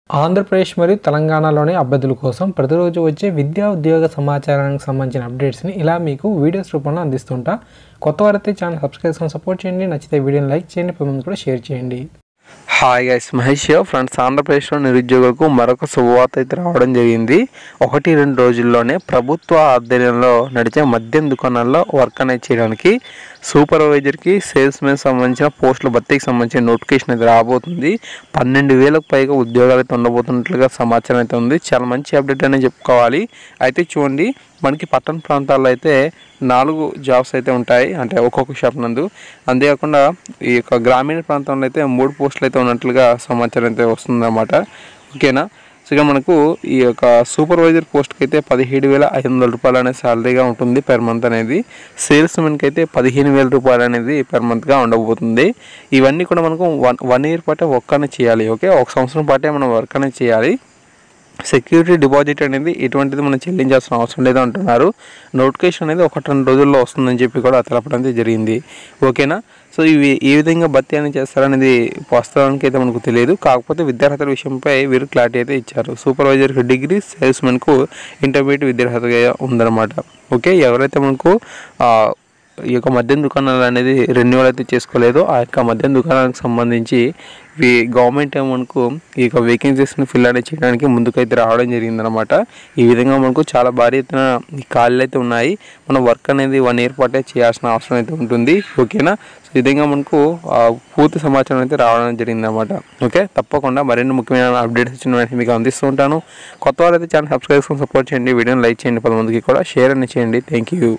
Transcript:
ఆంధ్రప్రదేశ్ మరియు తెలంగాణలోని అభ్యర్థుల కోసం ప్రతిరోజు వచ్చే విద్యా ఉద్యోగ సమాచారానికి సంబంధించిన అప్డేట్స్ని ఇలా మీకు వీడియోస్ రూపంలో అందిస్తుంటా. కొత్త వారైతే ఛానల్ సబ్స్క్రైబ్ చేసుకొని సపోర్ట్ చేయండి. నచ్చితే వీడియోని లైక్ చేయండి, 10 మంది కూడా షేర్ చేయండి. Hi guys, Mahesh friends. ఆంధ్రప్రదేశ్లో నిరుద్యోగులకు మరొక శుభవార్త అయితే రావడం జరిగింది. 1-2 రోజుల్లోనే ప్రభుత్వ ఆధ్వర్యంలో నడిచే మద్యం దుకాణాల్లో వర్క్ అనేది చేయడానికి సూపర్వైజర్కి, సేల్స్మెన్ సంబంధించిన పోస్టుల భర్తీకి సంబంధించిన నోటిఫికేషన్ అయితే రాబోతుంది. 12,000కు పైగా ఉద్యోగాలు అయితే ఉండబోతున్నట్లుగా సమాచారం అయితే ఉంది. చాలా మంచి అప్డేట్ అనేది చెప్పుకోవాలి. అయితే చూడండి, మనకి పట్టణ ప్రాంతాల్లో అయితే 4 జాబ్స్ అయితే ఉంటాయి, అంటే ఒక్కొక్క షాప్ నందు. అంతేకాకుండా ఈ యొక్క గ్రామీణ ప్రాంతంలో అయితే 3 పోస్టులు అయితే ఉన్నట్లుగా సమాచారం అయితే వస్తుందన్నమాట. ఓకేనా. సో ఇక మనకు ఈ యొక్క సూపర్వైజర్ పోస్ట్కి అయితే 17,500 రూపాయలు అనేది శాలరీగా ఉంటుంది పెర్ మంత్ అనేది. సేల్స్మెన్కి అయితే 15,000 రూపాయలు అనేది పెర్ మంత్గా ఉండబోతుంది. ఇవన్నీ కూడా మనకు వన్ ఇయర్ పాటే వర్క్ అనేది చేయాలి. ఓకే, 1 సంవత్సరం పాటే మనం వర్క్ అనేది చేయాలి. సెక్యూరిటీ డిపాజిట్ అనేది ఎటువంటిది మనం చెల్లించాల్సిన అవసరం లేదు అంటున్నారు. నోటిఫికేషన్ అనేది 1-2 రోజుల్లో వస్తుందని చెప్పి కూడా తెలపడం జరిగింది. ఓకేనా. సో ఇవి ఏ విధంగా భర్తీ అనేది చేస్తారనేది వాస్తవానికి అయితే మనకు తెలియదు. కాకపోతే విద్యార్హతల విషయంపై వీరు క్లారిటీ అయితే ఇచ్చారు. సూపర్వైజర్కి డిగ్రీ, సేల్స్మెన్కు ఇంటర్మీడియట్ విద్యార్హతగా ఉందన్నమాట. ఓకే, ఎవరైతే మనకు ఈ యొక్క మద్యం దుకాణాలు అనేది రెన్యువల్ అయితే చేసుకోలేదో ఆ యొక్క మద్యం దుకాణాలకు సంబంధించి గవర్నమెంట్ మనకు ఈ యొక్క వేకెన్సీస్ని ఫిల్ అనేది చేయడానికి ముందుకైతే రావడం జరిగిందనమాట. ఈ విధంగా మనకు చాలా భారీ ఎత్తున ఖాళీలు అయితే ఉన్నాయి. మనం వర్క్ అనేది 1 ఇయర్ పాటే చేయాల్సిన అవసరం అయితే ఉంటుంది. ఓకేనా. సో ఈ విధంగా మనకు పూర్తి సమాచారం అయితే రావడం జరిగిందనమాట. ఓకే, తప్పకుండా మరిన్ని ముఖ్యమైన అప్డేట్స్ వచ్చిన వెంటనే మీకు అందిస్తూ ఉంటాను. కొత్త వాళ్ళైతే ఛానల్ సబ్స్క్రైబ్ చేసుకొని సపోర్ట్ చేయండి. వీడియోని లైక్ చేయండి, 10 మందికి కూడా షేర్ అనేది చేయండి. Thank you.